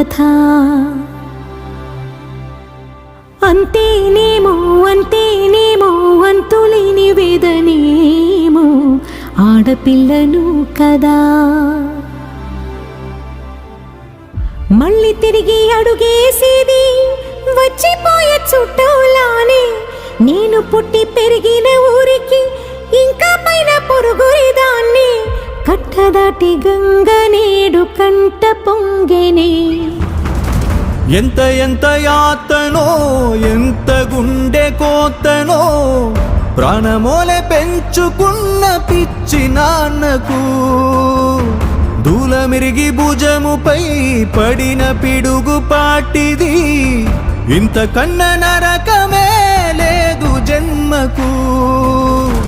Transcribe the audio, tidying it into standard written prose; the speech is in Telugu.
కథ. అంతేనేమో అంతేనేమో అంతులేని వేదనేమో ఆడపిల్లను కదా. మళ్ళీ తిరిగి అడుగేసేది వచ్చిపోయే చుట్టూలానే. నేను పుట్టి పెరిగిన ఊరికి ఇంకా పైన పొరుగురిదాన్ని. కట్టదాటి గంగ నేడు కంట పొంగెనే. ఎంత ఎంత యాతనో ఎంత గుండె కోతనో ప్రాణమోలే పెంచుకున్న పిచ్చి నాన్నకు. దూలమిరిగి భుజముపై పడిన పిడుగు పాటిది. ఇంతకన్నా నరకమే లేదు జన్మకు.